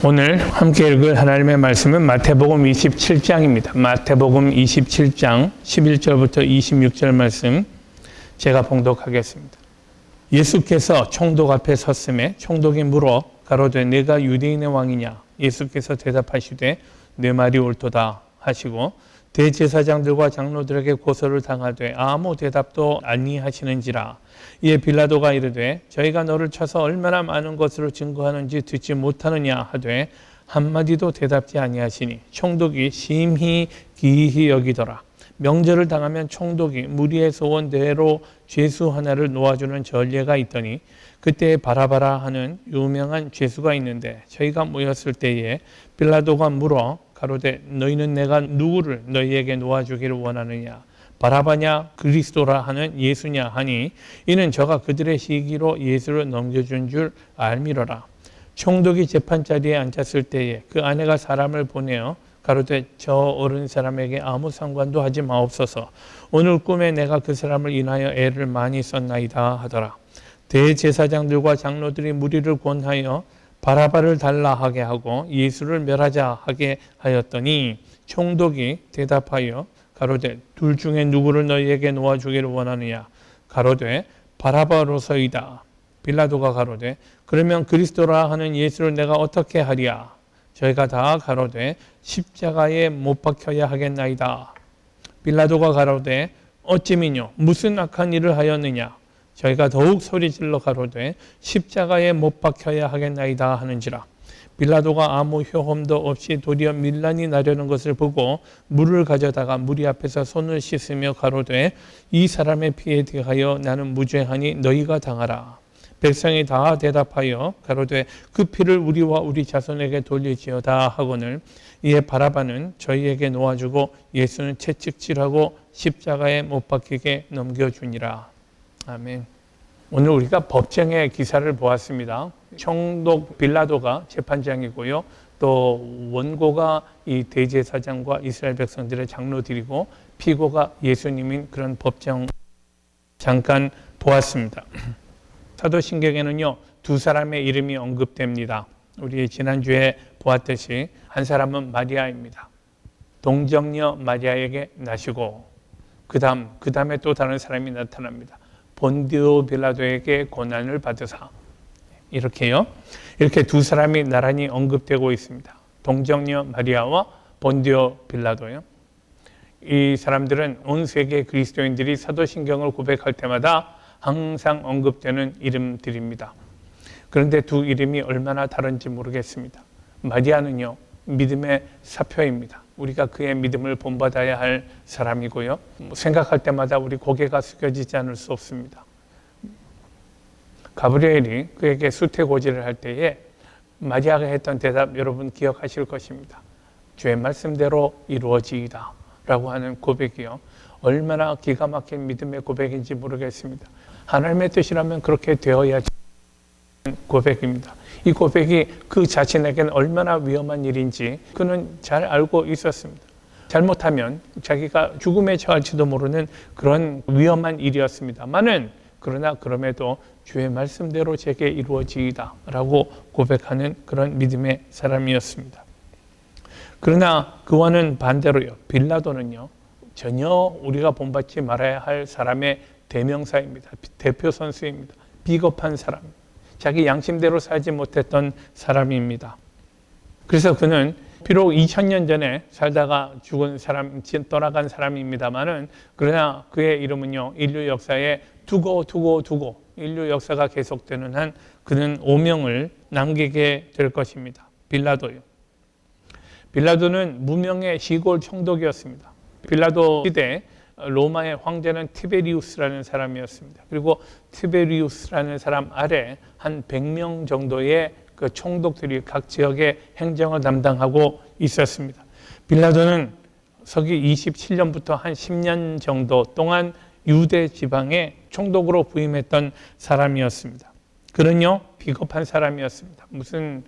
오늘 함께 읽을 하나님의 말씀은 마태복음 27장입니다. 마태복음 27장 11절부터 26절 말씀 제가 봉독하겠습니다. 예수께서 총독 앞에 섰음에 총독이 물어 가로되 내가 유대인의 왕이냐? 예수께서 대답하시되 내 말이 옳도다 하시고 대제사장들과 장로들에게 고소를 당하되 아무 대답도 아니하시는지라. 이에 빌라도가 이르되 저희가 너를 쳐서 얼마나 많은 것으로 증거하는지 듣지 못하느냐 하되 한마디도 대답지 아니하시니 총독이 심히 기이히 여기더라. 명절을 당하면 총독이 무리의 소원대로 죄수 하나를 놓아주는 전례가 있더니 그때 바라바라 하는 유명한 죄수가 있는데 저희가 모였을 때에 빌라도가 물어 가로되 너희는 내가 누구를 너희에게 놓아주기를 원하느냐? 바라바냐 그리스도라 하는 예수냐 하니 이는 저가 그들의 시기로 예수를 넘겨준 줄 알미러라. 총독이 재판자리에 앉았을 때에 그 아내가 사람을 보내어 가로되 저 어른 사람에게 아무 상관도 하지 마옵소서. 오늘 꿈에 내가 그 사람을 인하여 애를 많이 썼나이다 하더라. 대제사장들과 장로들이 무리를 권하여 바라바를 달라 하게 하고 예수를 멸하자 하게 하였더니 총독이 대답하여 가로되 둘 중에 누구를 너희에게 놓아주기를 원하느냐? 가로되 바라바로서이다. 빌라도가 가로되 그러면 그리스도라 하는 예수를 내가 어떻게 하리야? 저희가 다 가로되 십자가에 못 박혀야 하겠나이다. 빌라도가 가로되 어찌미뇨 무슨 악한 일을 하였느냐? 저희가 더욱 소리질러 가로되 십자가에 못 박혀야 하겠나이다 하는지라. 빌라도가 아무 효험도 없이 도리어 밀란이 나려는 것을 보고 물을 가져다가 무리 앞에서 손을 씻으며 가로되 이 사람의 피에 대하여 나는 무죄하니 너희가 당하라. 백성이 다 대답하여 가로되 그 피를 우리와 우리 자손에게 돌릴지어다 하거늘. 이에 바라바는 저희에게 놓아주고 예수는 채찍질하고 십자가에 못 박히게 넘겨주니라. 아멘. 오늘 우리가 법정의 기사를 보았습니다. 총독 빌라도가 재판장이고요. 또 원고가 이 대제사장과 이스라엘 백성들의 장로들이고 피고가 예수님인 그런 법정 잠깐 보았습니다. 사도신경에는요, 두 사람의 이름이 언급됩니다. 우리 지난주에 보았듯이 한 사람은 마리아입니다. 동정녀 마리아에게 나시고 그 다음에 또 다른 사람이 나타납니다. 본디오 빌라도에게 고난을 받으사. 이렇게요. 이렇게 두 사람이 나란히 언급되고 있습니다. 동정녀 마리아와 본디오 빌라도요. 이 사람들은 온 세계 그리스도인들이 사도신경을 고백할 때마다 항상 언급되는 이름들입니다. 그런데 두 이름이 얼마나 다른지 모르겠습니다. 마리아는요, 믿음의 사표입니다. 우리가 그의 믿음을 본받아야 할 사람이고요. 생각할 때마다 우리 고개가 숙여지지 않을 수 없습니다. 가브리엘이 그에게 수태고지를 할 때에 마리아가 했던 대답 여러분 기억하실 것입니다. 주의 말씀대로 이루어지이다 라고 하는 고백이요. 얼마나 기가 막힌 믿음의 고백인지 모르겠습니다. 하나님의 뜻이라면 그렇게 되어야지 고백입니다. 이 고백이 그 자신에게는 얼마나 위험한 일인지 그는 잘 알고 있었습니다. 잘못하면 자기가 죽음에 처할지도 모르는 그런 위험한 일이었습니다만은 그러나 그럼에도 주의 말씀대로 제게 이루어지이다 라고 고백하는 그런 믿음의 사람이었습니다. 그러나 그와는 반대로요. 빌라도는요. 전혀 우리가 본받지 말아야 할 사람의 대명사입니다. 대표 선수입니다. 비겁한 사람. 자기 양심대로 살지 못했던 사람입니다. 그래서 그는 비록 2000년 전에 살다가 죽은 사람, 떠나간 사람입니다만은 그러나 그의 이름은요, 인류 역사에 두고 인류 역사가 계속되는 한 그는 오명을 남기게 될 것입니다. 빌라도요. 빌라도는 무명의 시골 총독이었습니다. 빌라도 시대 로마의 황제는 티베리우스라는 사람이었습니다. 그리고 티베리우스라는 사람 아래 한 100명 정도의 그 총독들이 각 지역의 행정을 담당하고 있었습니다. 빌라도는 서기 27년부터 한 10년 정도 동안 유대 지방의 총독으로 부임했던 사람이었습니다. 그는요, 비겁한 사람이었습니다. 무슨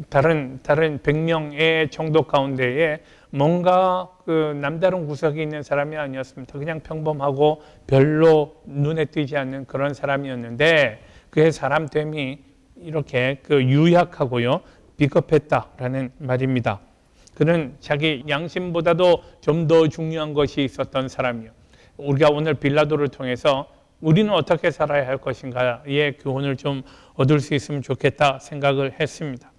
다른 100명의 총독 가운데에 뭔가 그 남다른 구석이 있는 사람이 아니었습니다. 그냥 평범하고 별로 눈에 띄지 않는 그런 사람이었는데 그의 사람됨이 이렇게 그 유약하고요, 비겁했다라는 말입니다. 그는 자기 양심보다도 좀 더 중요한 것이 있었던 사람이요. 우리가 오늘 빌라도를 통해서 우리는 어떻게 살아야 할 것인가의 교훈을 좀 얻을 수 있으면 좋겠다 생각을 했습니다.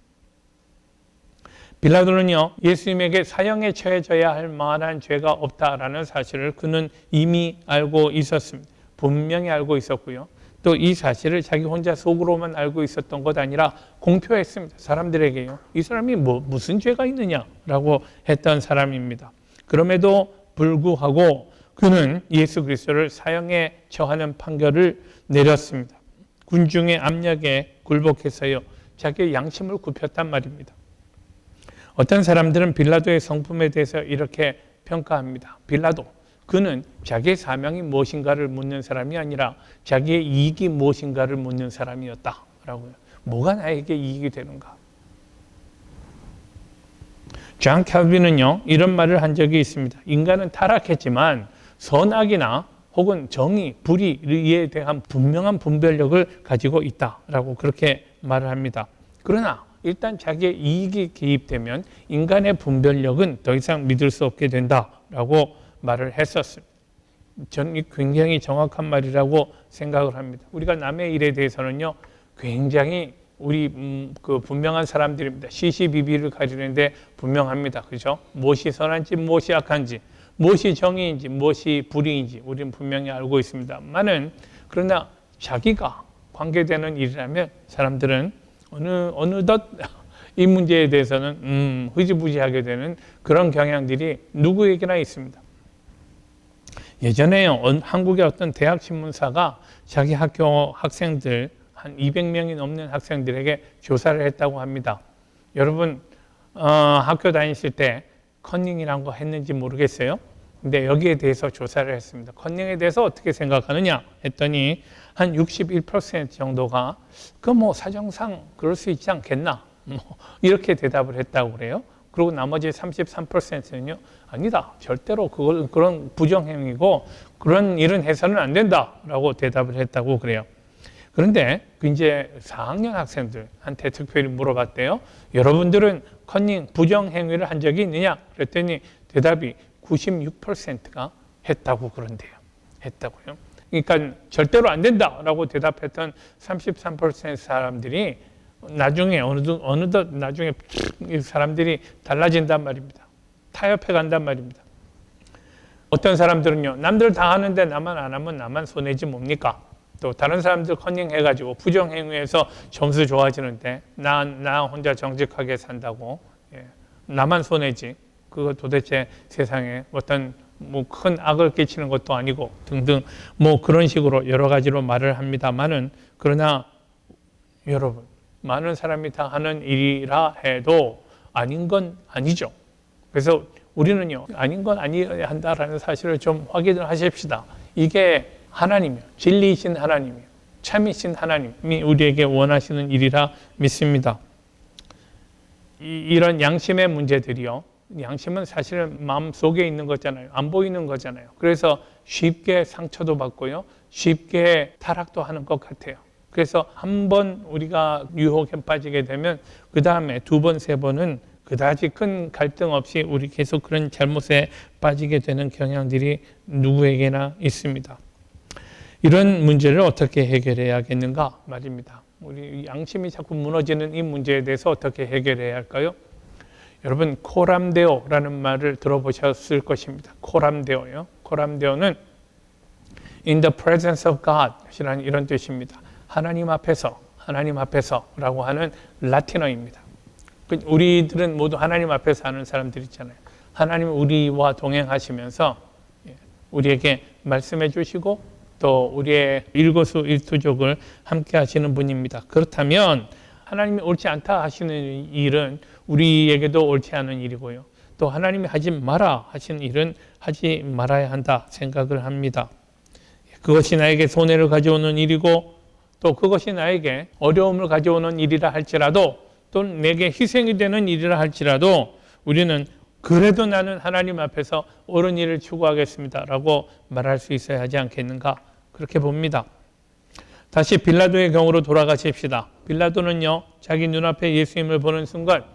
빌라도는요, 예수님에게 사형에 처해져야 할 만한 죄가 없다라는 사실을 그는 이미 알고 있었습니다. 분명히 알고 있었고요. 또 이 사실을 자기 혼자 속으로만 알고 있었던 것 아니라 공표했습니다. 사람들에게요. 이 사람이 무슨 죄가 있느냐라고 했던 사람입니다. 그럼에도 불구하고 그는 예수 그리스도를 사형에 처하는 판결을 내렸습니다. 군중의 압력에 굴복해서요, 자기의 양심을 굽혔단 말입니다. 어떤 사람들은 빌라도의 성품에 대해서 이렇게 평가합니다. 빌라도, 그는 자기의 사명이 무엇인가를 묻는 사람이 아니라 자기의 이익이 무엇인가를 묻는 사람이었다라고요. 뭐가 나에게 이익이 되는가? 존 캘빈은요, 이런 말을 한 적이 있습니다. 인간은 타락했지만 선악이나 혹은 정의, 불의에 대한 분명한 분별력을 가지고 있다라고 그렇게 말을 합니다. 그러나 일단 자기의 이익이 개입되면 인간의 분별력은 더 이상 믿을 수 없게 된다라고 말을 했었습니다. 저는 굉장히 정확한 말이라고 생각을 합니다. 우리가 남의 일에 대해서는요, 굉장히 우리 분명한 사람들입니다. 시시비비를 가리는데 분명합니다. 그죠? 무엇이 선한지, 무엇이 악한지, 무엇이 정의인지, 무엇이 불의인지 우리는 분명히 알고 있습니다만은, 그러나 자기가 관계되는 일이라면 사람들은 어느덧 이 문제에 대해서는 흐지부지하게 되는 그런 경향들이 누구에게나 있습니다. 예전에요, 한국의 어떤 대학 신문사가 자기 학교 학생들 한 200명이 넘는 학생들에게 조사를 했다고 합니다. 여러분 학교 다니실 때 컨닝이라는 거 했는지 모르겠어요. 근데 여기에 대해서 조사를 했습니다. 컨닝에 대해서 어떻게 생각하느냐 했더니 한 61% 정도가 사정상 그럴 수 있지 않겠나 이렇게 대답을 했다고 그래요. 그리고 나머지 33%는요, 아니다, 절대로 그런 부정행위고 그런 일은 해서는 안 된다라고 대답을 했다고 그래요. 그런데 이제 4학년 학생들한테 특별히 물어봤대요. 여러분들은 컨닝 부정행위를 한 적이 있느냐? 그랬더니 대답이 96%가 했다고 그런데요. 했다고요. 그러니까 절대로 안 된다라고 대답했던 33% 사람들이 나중에 어느덧 나중에 사람들이 달라진단 말입니다. 타협해 간단 말입니다. 어떤 사람들은요, 남들 다 하는데 나만 안 하면 나만 손해지 뭡니까? 또 다른 사람들 컨닝 해가지고 부정행위에서 점수 좋아지는데 나 혼자 정직하게 산다고, 나만 손해지. 그거 도대체 세상에 어떤 큰 악을 끼치는 것도 아니고 등등 그런 식으로 여러 가지로 말을 합니다만은, 그러나 여러분, 많은 사람이 다 하는 일이라 해도 아닌 건 아니죠. 그래서 우리는요, 아닌 건 아니어야 한다라는 사실을 좀 확인을 하십시다. 이게 하나님이요, 진리이신 하나님이요, 참이신 하나님이 우리에게 원하시는 일이라 믿습니다. 이런 양심의 문제들이요, 양심은 사실은 마음속에 있는 거잖아요. 안 보이는 거잖아요. 그래서 쉽게 상처도 받고요, 쉽게 타락도 하는 것 같아요. 그래서 한번 우리가 유혹에 빠지게 되면 그 다음에 2번, 3번은 그다지 큰 갈등 없이 우리 계속 그런 잘못에 빠지게 되는 경향들이 누구에게나 있습니다. 이런 문제를 어떻게 해결해야겠는가 말입니다. 우리 양심이 자꾸 무너지는 이 문제에 대해서 어떻게 해결해야 할까요? 여러분, 코람데오라는 말을 들어보셨을 것입니다. 코람데오요. 코람데오는 in the presence of God 이라는 이런 뜻입니다. 하나님 앞에서라고 하는 라틴어입니다. 우리들은 모두 하나님 앞에서 하는 사람들 있잖아요. 하나님은 우리와 동행하시면서 우리에게 말씀해 주시고 또 우리의 일거수일투족을 함께 하시는 분입니다. 그렇다면 하나님이 옳지 않다 하시는 일은 우리에게도 옳지 않은 일이고요. 또 하나님이 하지 마라 하시는 일은 하지 말아야 한다 생각을 합니다. 그것이 나에게 손해를 가져오는 일이고 또 그것이 나에게 어려움을 가져오는 일이라 할지라도 또 내게 희생이 되는 일이라 할지라도 우리는 그래도 나는 하나님 앞에서 옳은 일을 추구하겠습니다 라고 말할 수 있어야 하지 않겠는가, 그렇게 봅니다. 다시 빌라도의 경우로 돌아가십시다. 빌라도는요, 자기 눈앞에 예수님을 보는 순간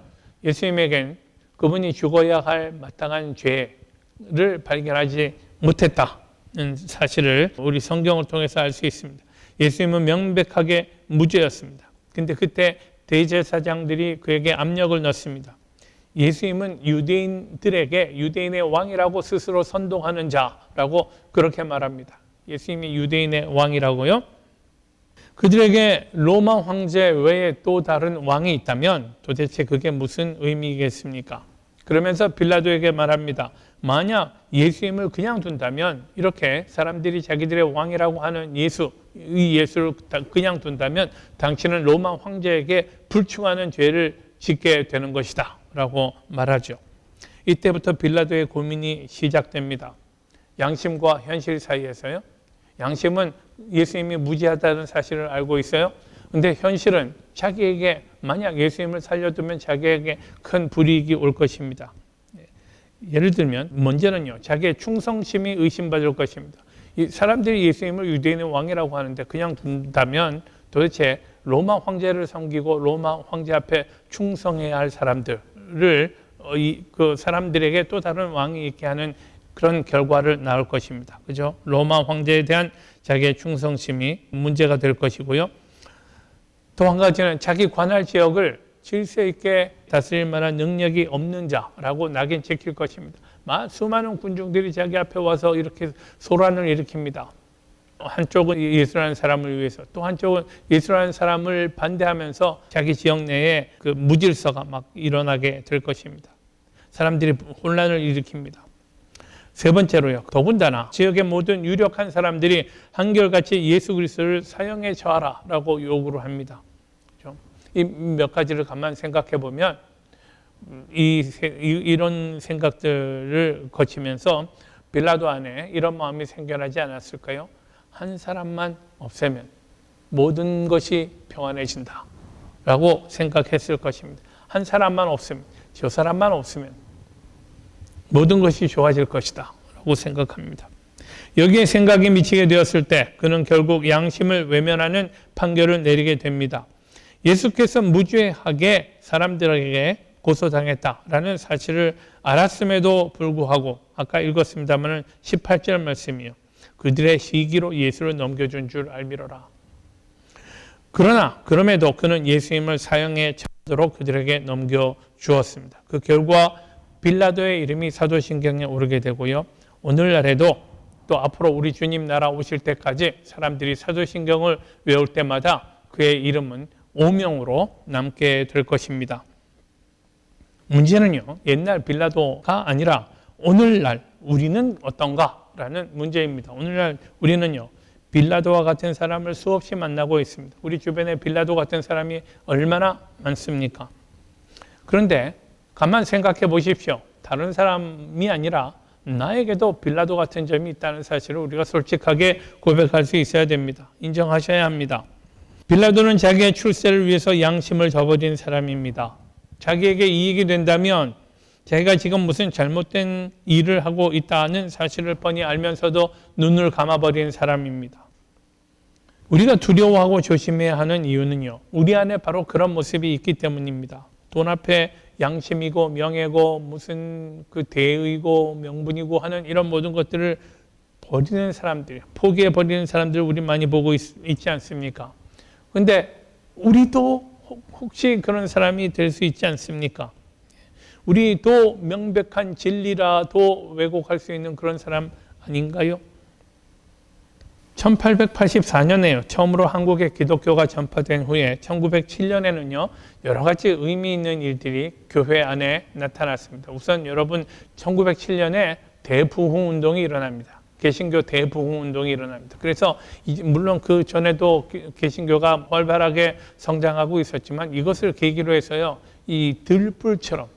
예수님에겐 그분이 죽어야 할 마땅한 죄를 발견하지 못했다는 사실을 우리 성경을 통해서 알 수 있습니다. 예수님은 명백하게 무죄였습니다. 근데 그때 대제사장들이 그에게 압력을 넣습니다. 예수님은 유대인들에게 유대인의 왕이라고 스스로 선동하는 자라고 그렇게 말합니다. 예수님이 유대인의 왕이라고요? 그들에게 로마 황제 외에 또 다른 왕이 있다면 도대체 그게 무슨 의미겠습니까? 그러면서 빌라도에게 말합니다. 만약 예수님을 그냥 둔다면, 이렇게 사람들이 자기들의 왕이라고 하는 이 예수를 그냥 둔다면 당신은 로마 황제에게 불충하는 죄를 짓게 되는 것이다 라고 말하죠. 이때부터 빌라도의 고민이 시작됩니다. 양심과 현실 사이에서요. 양심은 예수님이 무죄하다는 사실을 알고 있어요. 근데 현실은 자기에게 만약 예수님을 살려두면 자기에게 큰 불이익이 올 것입니다. 예를 들면 먼저는요, 자기의 충성심이 의심받을 것입니다. 이 사람들이 예수님을 유대인의 왕이라고 하는데 그냥 둔다면 도대체 로마 황제를 섬기고 로마 황제 앞에 충성해야 할 사람들을 그 사람들에게 또 다른 왕이 있게 하는 그런 결과를 낳을 것입니다. 그죠? 로마 황제에 대한 자기의 충성심이 문제가 될 것이고요. 또 한 가지는 자기 관할 지역을 질서 있게 다스릴 만한 능력이 없는 자라고 낙인 찍힐 것입니다. 수많은 군중들이 자기 앞에 와서 이렇게 소란을 일으킵니다. 한쪽은 예수라는 사람을 위해서, 또 한쪽은 예수라는 사람을 반대하면서 자기 지역 내에 그 무질서가 막 일어나게 될 것입니다. 사람들이 혼란을 일으킵니다. 세 번째로요, 더군다나 지역의 모든 유력한 사람들이 한결같이 예수 그리스도를 사형에 처하라라고 요구를 합니다. 이 몇 가지를 가만 생각해 보면 이런 생각들을 거치면서 빌라도 안에 이런 마음이 생겨나지 않았을까요? 한 사람만 없애면 모든 것이 평안해진다 라고 생각했을 것입니다. 한 사람만 없으면, 저 사람만 없으면 모든 것이 좋아질 것이다 라고 생각합니다. 여기에 생각이 미치게 되었을 때 그는 결국 양심을 외면하는 판결을 내리게 됩니다. 예수께서 무죄하게 사람들에게 고소당했다라는 사실을 알았음에도 불구하고 아까 읽었습니다만 18절 말씀이요. 그들의 시기로 예수를 넘겨준 줄 알미러라. 그러나 그럼에도 그는 예수님을 사형에 처하도록 그들에게 넘겨주었습니다. 그 결과 빌라도의 이름이 사도신경에 오르게 되고요. 오늘날에도 또 앞으로 우리 주님 나라 오실 때까지 사람들이 사도신경을 외울 때마다 그의 이름은 오명으로 남게 될 것입니다. 문제는요, 옛날 빌라도가 아니라 오늘날 우리는 어떤가라는 문제입니다. 오늘날 우리는요, 빌라도와 같은 사람을 수없이 만나고 있습니다. 우리 주변에 빌라도 같은 사람이 얼마나 많습니까? 그런데 가만 생각해 보십시오. 다른 사람이 아니라 나에게도 빌라도 같은 점이 있다는 사실을 우리가 솔직하게 고백할 수 있어야 됩니다. 인정하셔야 합니다. 빌라도는 자기의 출세를 위해서 양심을 저버린 사람입니다. 자기에게 이익이 된다면 자기가 지금 무슨 잘못된 일을 하고 있다는 사실을 뻔히 알면서도 눈을 감아버린 사람입니다. 우리가 두려워하고 조심해야 하는 이유는요, 우리 안에 바로 그런 모습이 있기 때문입니다. 돈 앞에 양심이고 명예고 무슨 그 대의고 명분이고 하는 이런 모든 것들을 버리는 사람들, 포기해버리는 사람들을 우리 많이 보고 있지 않습니까? 근데 우리도 혹시 그런 사람이 될 수 있지 않습니까? 우리도 명백한 진리라도 왜곡할 수 있는 그런 사람 아닌가요? 1884년에요. 처음으로 한국에 기독교가 전파된 후에 1907년에는요. 여러 가지 의미 있는 일들이 교회 안에 나타났습니다. 우선 여러분 1907년에 대부흥 운동이 일어납니다. 개신교 대부흥 운동이 일어납니다. 그래서 물론 그 전에도 개신교가 활발하게 성장하고 있었지만 이것을 계기로 해서요. 이 들불처럼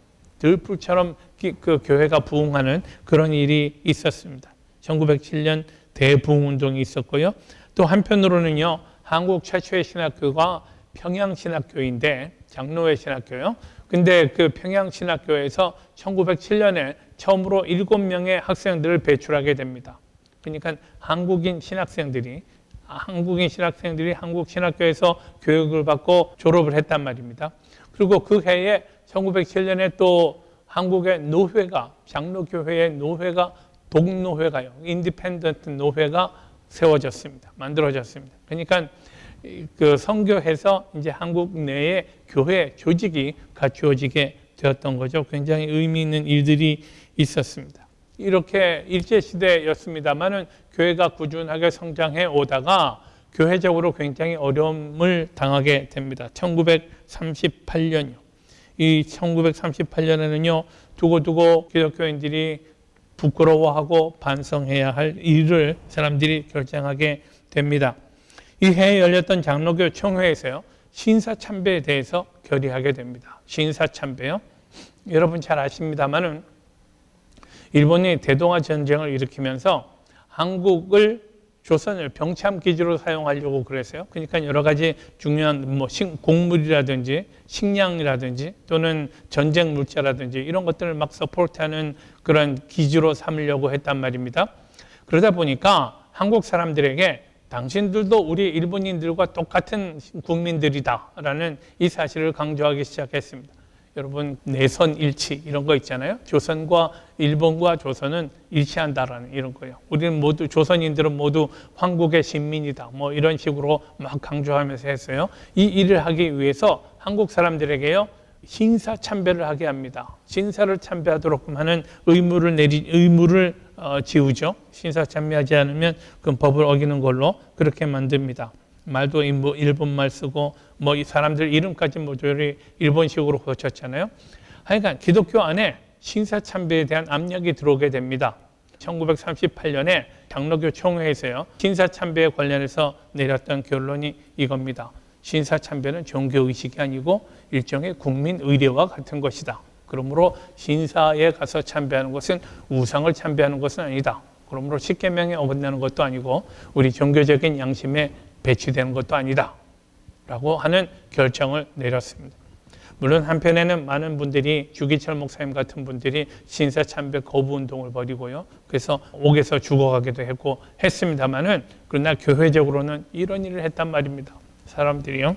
그 교회가 부흥하는 그런 일이 있었습니다. 1907년 대부흥 운동이 있었고요. 또 한편으로는요. 한국 최초의 신학교가 평양신학교인데 장로회 신학교요. 근데 그 평양신학교에서 1907년에 처음으로 7명의 학생들을 배출하게 됩니다. 그러니까 한국인 신학생들이 한국인 신학생들이 한국 신학교에서 교육을 받고 졸업을 했단 말입니다. 그리고 그 해에 1907년에 또 한국의 노회가, 장로교회의 노회가, 독노회가요, 인디펜던트 노회가 세워졌습니다. 만들어졌습니다. 그러니까 그 선교해서 이제 한국 내에 교회 조직이 갖추어지게 되었던 거죠. 굉장히 의미 있는 일들이 있었습니다. 이렇게 일제시대였습니다만은 교회가 꾸준하게 성장해 오다가 교회적으로 굉장히 어려움을 당하게 됩니다. 1938년이요. 이 1938년에는요, 두고두고 기독교인들이 부끄러워하고 반성해야 할 일을 사람들이 결정하게 됩니다. 이 해에 열렸던 장로교 총회에서요, 신사참배에 대해서 결의하게 됩니다. 신사참배요. 여러분 잘 아십니다만은 일본이 대동아 전쟁을 일으키면서 한국을, 조선을 병참 기지로 사용하려고 그랬어요. 그러니까 여러 가지 중요한 곡물이라든지 식량이라든지 또는 전쟁 물자라든지 이런 것들을 막 서포트하는 그런 기지로 삼으려고 했단 말입니다. 그러다 보니까 한국 사람들에게 당신들도 우리 일본인들과 똑같은 국민들이다라는 이 사실을 강조하기 시작했습니다. 여러분, 내선 일치 이런 거 있잖아요. 조선과 일본과 조선은 일치한다라는 이런 거예요. 우리는 모두, 조선인들은 모두 황국의 신민이다, 뭐 이런 식으로 막 강조하면서 했어요. 이 일을 하기 위해서 한국 사람들에게요, 신사 참배를 하게 합니다. 신사를 참배하도록 하는 의무를 지우죠. 신사 참배하지 않으면 그 법을 어기는 걸로 그렇게 만듭니다. 말도 일본말 쓰고 이 사람들 이름까지 모조리 일본식으로 고쳤잖아요. 하여간 기독교 안에 신사참배에 대한 압력이 들어오게 됩니다. 1938년에 장로교 총회에서요, 신사참배에 관련해서 내렸던 결론이 이겁니다. 신사참배는 종교의식이 아니고 일종의 국민의례와 같은 것이다. 그러므로 신사에 가서 참배하는 것은 우상을 참배하는 것은 아니다. 그러므로 십계명에 어긋나는 것도 아니고 우리 종교적인 양심에 배치되는 것도 아니다 라고 하는 결정을 내렸습니다. 물론 한편에는 많은 분들이, 주기철 목사님 같은 분들이 신사참배 거부 운동을 벌이고요, 그래서 옥에서 죽어가기도 했고 했습니다만은, 그러나 교회적으로는 이런 일을 했단 말입니다. 사람들이요,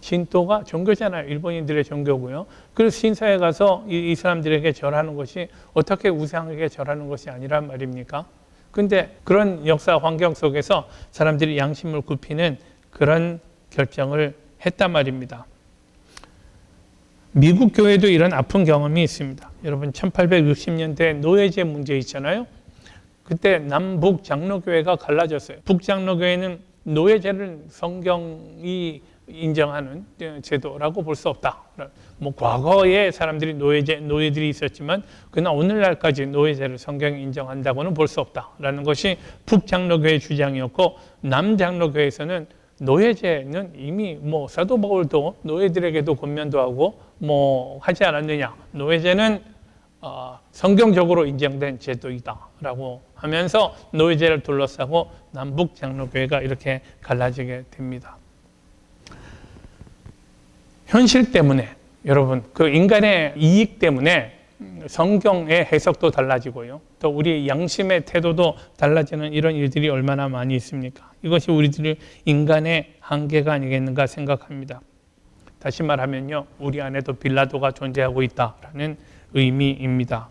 신도가 종교잖아요. 일본인들의 종교고요. 그래서 신사에 가서 이 사람들에게 절하는 것이 어떻게 우상에게 절하는 것이 아니란 말입니까? 근데 그런 역사 환경 속에서 사람들이 양심을 굽히는 그런 결정을 했단 말입니다. 미국 교회도 이런 아픈 경험이 있습니다. 여러분, 1860년대 노예제 문제 있잖아요. 그때 남북 장로교회가 갈라졌어요. 북장로교회는 노예제를 성경이 인정하는 제도라고 볼 수 없다. 과거에 사람들이 노예들이 있었지만 그러나 오늘날까지 노예제를 성경이 인정한다고는 볼 수 없다라는 것이 북장로교회의 주장이었고, 남장로교회에서는 노예제는 이미 사도 바울도 노예들에게도 권면도 하고 하지 않았느냐. 노예제는 성경적으로 인정된 제도이다라고 하면서 노예제를 둘러싸고 남북 장로교회가 이렇게 갈라지게 됩니다. 현실 때문에, 여러분, 그 인간의 이익 때문에 성경의 해석도 달라지고요, 또 우리 양심의 태도도 달라지는 이런 일들이 얼마나 많이 있습니까? 이것이 우리들의 인간의 한계가 아니겠는가 생각합니다. 다시 말하면요, 우리 안에도 빌라도가 존재하고 있다라는 의미입니다.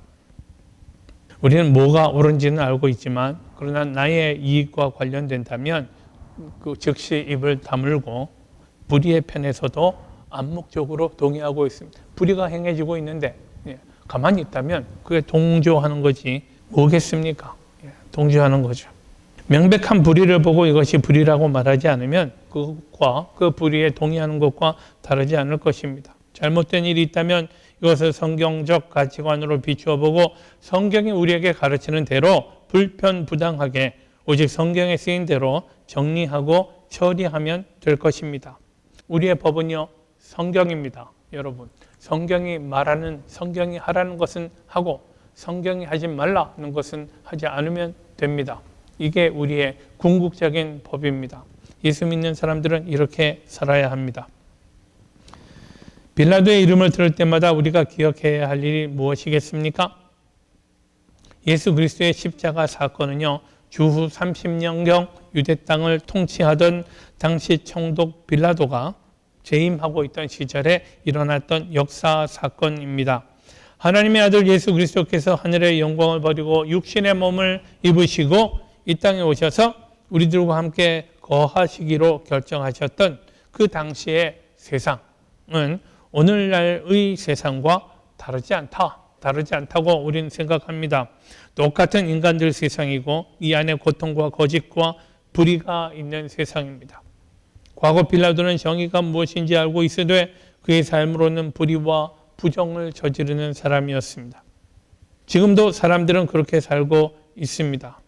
우리는 뭐가 옳은지는 알고 있지만, 그러나 나의 이익과 관련된다면 그 즉시 입을 다물고 불의의 편에서도 암묵적으로 동의하고 있습니다. 불의가 행해지고 있는데 가만히 있다면 그게 동조하는 거지 뭐겠습니까? 동조하는 거죠. 명백한 불의를 보고 이것이 불의라고 말하지 않으면 그것과 그 불의에 동의하는 것과 다르지 않을 것입니다. 잘못된 일이 있다면 이것을 성경적 가치관으로 비추어 보고 성경이 우리에게 가르치는 대로 불편부당하게 오직 성경에 쓰인 대로 정리하고 처리하면 될 것입니다. 우리의 법은요, 성경입니다. 여러분, 성경이 말하는, 성경이 하라는 것은 하고 성경이 하지 말라는 것은 하지 않으면 됩니다. 이게 우리의 궁극적인 법입니다. 예수 믿는 사람들은 이렇게 살아야 합니다. 빌라도의 이름을 들을 때마다 우리가 기억해야 할 일이 무엇이겠습니까? 예수 그리스도의 십자가 사건은요, 주후 30년경 유대 땅을 통치하던 당시 총독 빌라도가 재임하고 있던 시절에 일어났던 역사 사건입니다. 하나님의 아들 예수 그리스도께서 하늘의 영광을 버리고 육신의 몸을 입으시고 이 땅에 오셔서 우리들과 함께 거하시기로 결정하셨던 그 당시의 세상은 오늘날의 세상과 다르지 않다고 우리는 생각합니다. 똑같은 인간들 세상이고 이 안에 고통과 거짓과 불의가 있는 세상입니다. 과거 빌라도는 정의가 무엇인지 알고 있으되 그의 삶으로는 불의와 부정을 저지르는 사람이었습니다. 지금도 사람들은 그렇게 살고 있습니다.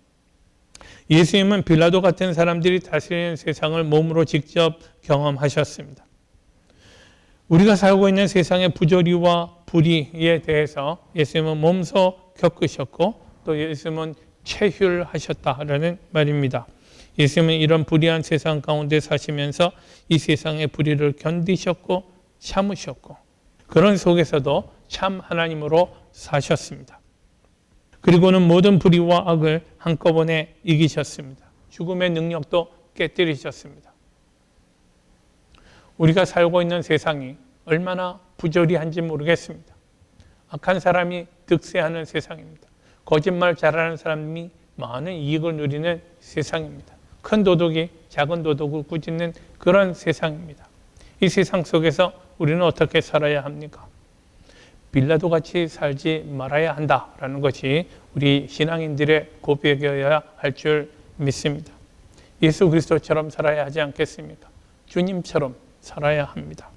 예수님은 빌라도 같은 사람들이 다스리는 세상을 몸으로 직접 경험하셨습니다. 우리가 살고 있는 세상의 부조리와 불의에 대해서 예수님은 몸소 겪으셨고 또 예수님은 체휼하셨다라는 말입니다. 예수님은 이런 불의한 세상 가운데 사시면서 이 세상의 불의를 견디셨고 참으셨고 그런 속에서도 참 하나님으로 사셨습니다. 그리고는 모든 불의와 악을 한꺼번에 이기셨습니다. 죽음의 능력도 깨뜨리셨습니다. 우리가 살고 있는 세상이 얼마나 부조리한지 모르겠습니다. 악한 사람이 득세하는 세상입니다. 거짓말 잘하는 사람이 많은 이익을 누리는 세상입니다. 큰 도둑이 작은 도둑을 꾸짖는 그런 세상입니다. 이 세상 속에서 우리는 어떻게 살아야 합니까? 빌라도 같이 살지 말아야 한다라는 것이 우리 신앙인들의 고백이어야 할 줄 믿습니다. 예수 그리스도처럼 살아야 하지 않겠습니까? 주님처럼 살아야 합니다.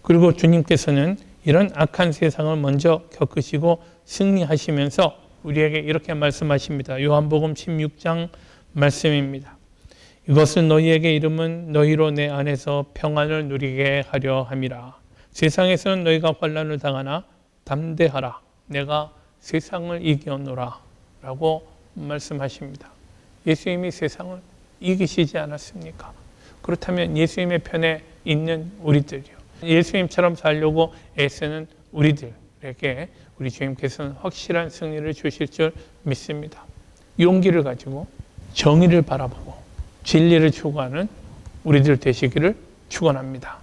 그리고 주님께서는 이런 악한 세상을 먼저 겪으시고 승리하시면서 우리에게 이렇게 말씀하십니다. 요한복음 16장 말씀입니다. 이것은 너희에게 이름은 너희로 내 안에서 평안을 누리게 하려 함이라. 세상에서는 너희가 환난을 당하나 담대하라. 내가 세상을 이겨노라. 라고 말씀하십니다. 예수님이 세상을 이기시지 않았습니까? 그렇다면 예수님의 편에 있는 우리들이요. 예수님처럼 살려고 애쓰는 우리들에게 우리 주님께서는 확실한 승리를 주실 줄 믿습니다. 용기를 가지고 정의를 바라보고 진리를 추구하는 우리들 되시기를 축원합니다.